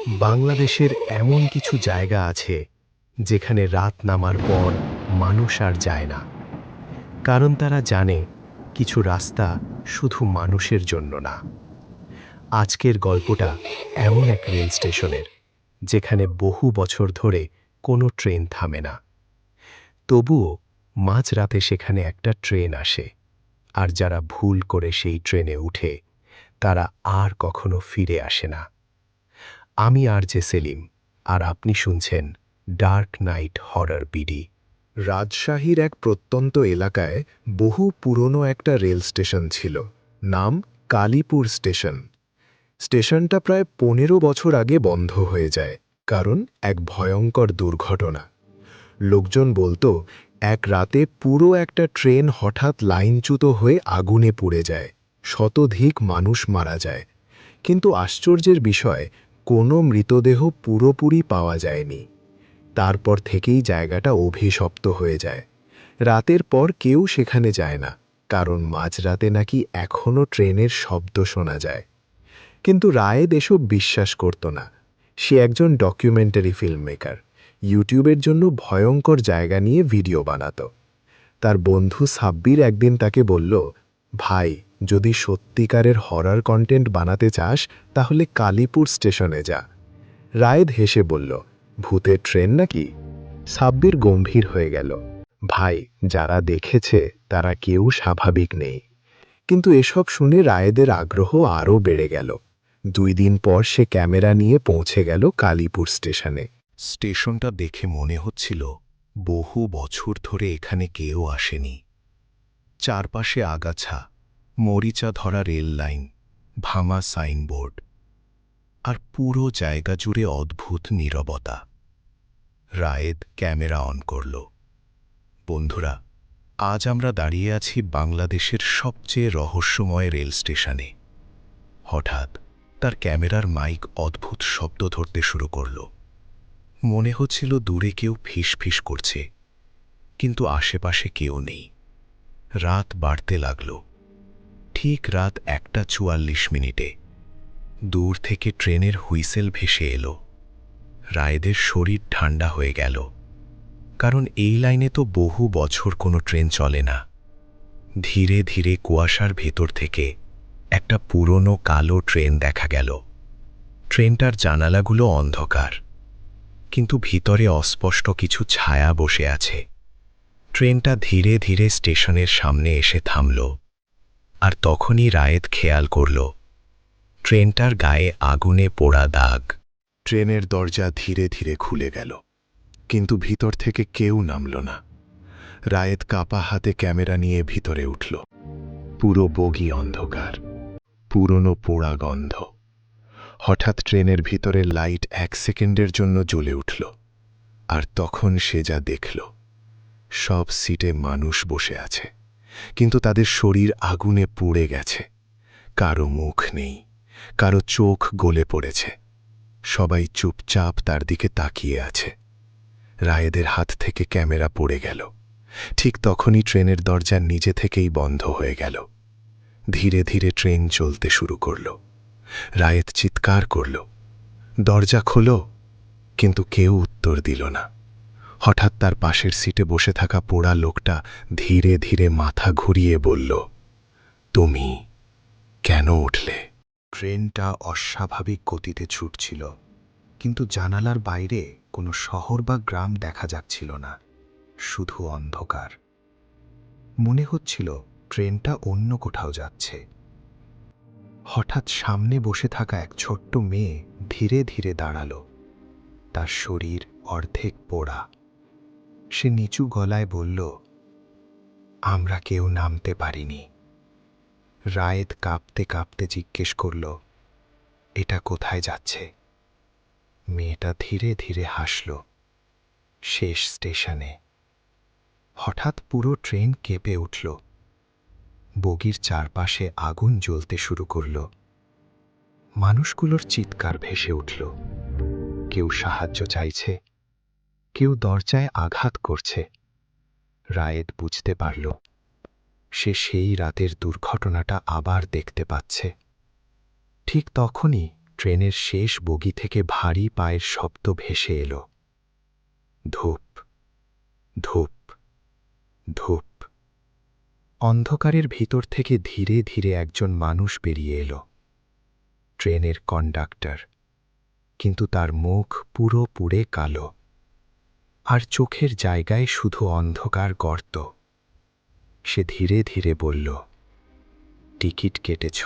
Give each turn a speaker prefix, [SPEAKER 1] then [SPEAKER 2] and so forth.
[SPEAKER 1] বাংলাদেশের এমন কিছু জায়গা আছে যেখানে রাত নামার পর মানুষ আর যায় না, কারণ তারা জানে কিছু রাস্তা শুধু মানুষের জন্য না। আজকের গল্পটা এমন এক রেল স্টেশনের, যেখানে বহু বছর ধরে কোনো ট্রেন থামে না। তবুও মাঝরাতে সেখানে একটা ট্রেন আসে, আর যারা ভুল করে সেই ট্রেনে উঠে তারা আর কখনো ফিরে আসে না। আমি আরজে সেলিম, আর আপনি শুনছেন ডার্ক নাইট হরর বিডি।
[SPEAKER 2] রাজশাহীর এক প্রত্যন্ত এলাকায় বহু পুরনো একটা রেল স্টেশন ছিল, নাম কালীপুর স্টেশন। স্টেশনটা প্রায় 15 বছর আগে বন্ধ হয়ে যায়, কারণ এক ভয়ঙ্কর দুর্ঘটনা। লোকজন বলতো এক রাতে পুরো একটা ট্রেন হঠাৎ লাইনচ্যুত হয়ে আগুনে পুড়ে যায়, শতাধিক মানুষ মারা যায়। কিন্তু আশ্চর্যের বিষয়, কোনো মৃতদেহ পুরোপুরি পাওয়া যায়নি। তারপর থেকেই জায়গাটা অভিশপ্ত হয়ে যায়। রাতের পর কেউ সেখানে যায় না, কারণ মাঝরাতে নাকি এখনও ট্রেনের শব্দ শোনা যায়। কিন্তু রায়েদ এসব বিশ্বাস করত না। সে একজন ডকুমেন্টারি ফিল্ম মেকার, ইউটিউবের জন্য ভয়ঙ্কর জায়গা নিয়ে ভিডিও বানাতো। তার বন্ধু সাব্বির একদিন তাকে বলল, ভাই, যদি সত্যিকারের হরর কন্টেন্ট বানাতে চাস তাহলে কালীপুর স্টেশনে যা। রায়েদ হেসে বলল, ভূতের ট্রেন নাকি? সাব্বির গম্ভীর হয়ে গেল। ভাই, যারা দেখেছে তারা কেউ স্বাভাবিক নেই। কিন্তু এসব শুনে রায়েদের আগ্রহ আরও বেড়ে গেল। 2 দিন পর সে ক্যামেরা নিয়ে পৌঁছে গেল কালীপুর স্টেশনে। স্টেশনটা দেখে মনে হচ্ছিল বহু বছর ধরে এখানে কেউ আসেনি। চারপাশে আগাছা, মরিচা ধরা রেল লাইন, ভাঙা সাইনবোর্ড, আর পুরো জায়গা জুড়ে অদ্ভুত নীরবতা। রায়েদ ক্যামেরা অন করল। বন্ধুরা, আজ আমরা দাঁড়িয়ে আছি বাংলাদেশের সবচেয়ে রহস্যময় রেল স্টেশনে। হঠাৎ তার ক্যামেরার মাইক অদ্ভুত শব্দ ধরতে শুরু করল। মনে হচ্ছিল দূরে কেউ ফিসফিস করছে, কিন্তু আশেপাশে কেউ নেই। রাত বাড়তে লাগল। ঠিক রাত 1:44 দূর থেকে ট্রেনের হুইসেল ভেসে এলো। রায়েদের শরীর ঠান্ডা হয়ে গেল, কারণ এই লাইনে তো বহু বছর কোনো ট্রেন চলে না। ধীরে ধীরে কুয়াশার ভেতর থেকে একটা পুরনো কালো ট্রেন দেখা গেল। ট্রেনটার জানালাগুলো অন্ধকার, কিন্তু ভিতরে অস্পষ্ট কিছু ছায়া বসে আছে। ট্রেনটা ধীরে ধীরে স্টেশনের সামনে এসে থামল, আর তখনই রায়েদ খেয়াল করল ট্রেনটার গায়ে আগুনে পোড়া দাগ। ট্রেনের দরজা ধীরে ধীরে খুলে গেল, কিন্তু ভিতর থেকে কেউ নামল না। রায়েদ কাপা হাতে ক্যামেরা নিয়ে ভিতরে উঠল। পুরো বগি অন্ধকার, পুরনো পোড়া গন্ধ। হঠাৎ ট্রেনের ভিতরের লাইট 1 সেকেন্ডের জন্য জ্বলে উঠল, আর তখন সে যা দেখল, সব সিটে মানুষ বসে আছে, কিন্তু তাদের শরীর আগুনে পুড়ে গেছে। কারো মুখ নেই, কারো চোখ গলে পড়েছে। সবাই চুপচাপ তার দিকে তাকিয়ে আছে। রায়েদের হাত থেকে ক্যামেরা পড়ে গেল। ঠিক তখনই ট্রেনের দরজা নিজে থেকেই বন্ধ হয়ে গেল। ধীরে ধীরে ট্রেন চলতে শুরু করল। রায়েদ চিৎকার করল, দরজা খোলো, কিন্তু কেউ উত্তর দিল না। হঠাৎ তার পাশের সিটে বসে থাকা পোড়া লোকটা ধীরে ধীরে মাথা ঘুরিয়ে বলল, তুমি কেন উঠলে? ট্রেনটা অস্বাভাবিক গতিতে ছুটছিল, কিন্তু জানালার বাইরে কোনো শহর বা গ্রাম দেখা যাচ্ছিল না, শুধু অন্ধকার। মনে হচ্ছিল ট্রেনটা অন্য কোথাও যাচ্ছে। হঠাৎ সামনে বসে থাকা এক ছোট্ট মেয়ে ধীরে ধীরে দাঁড়ালো। তার শরীর অর্ধেক পোড়া। সে নিচু গলায় বলল, আমরা কেউ নামতে পারিনি। রায়েদ কাঁপতে কাঁপতে জিজ্ঞেস করল, এটা কোথায় যাচ্ছে? মেয়েটা ধীরে ধীরে হাসল। শেষ স্টেশনে। হঠাৎ পুরো ট্রেন কেঁপে উঠল। বগির চারপাশে আগুন জ্বলতে শুরু করল। মানুষগুলোর চিৎকার ভেসে উঠল। কেউ সাহায্য চাইছে, কেউ দরজায় আঘাত করছে। রায়েদ বুঝতে পারল সে সেই রাতের দুর্ঘটনাটা আবার দেখতে পাচ্ছে। ঠিক তখনই
[SPEAKER 1] ট্রেনের শেষ বগি থেকে ভারী পায়ের শব্দ ভেসে এলো। ধূপ, ধূপ, ধূপ। অন্ধকারের ভিতর থেকে ধীরে ধীরে একজন মানুষ বেরিয়ে এলো। ট্রেনের কন্ডাক্টর, কিন্তু তার মুখ পুরো পুড়ে কালো, আর চোখের জায়গায় শুধু অন্ধকার গর্ত। সে ধীরে ধীরে বলল, টিকিট কেটেছ?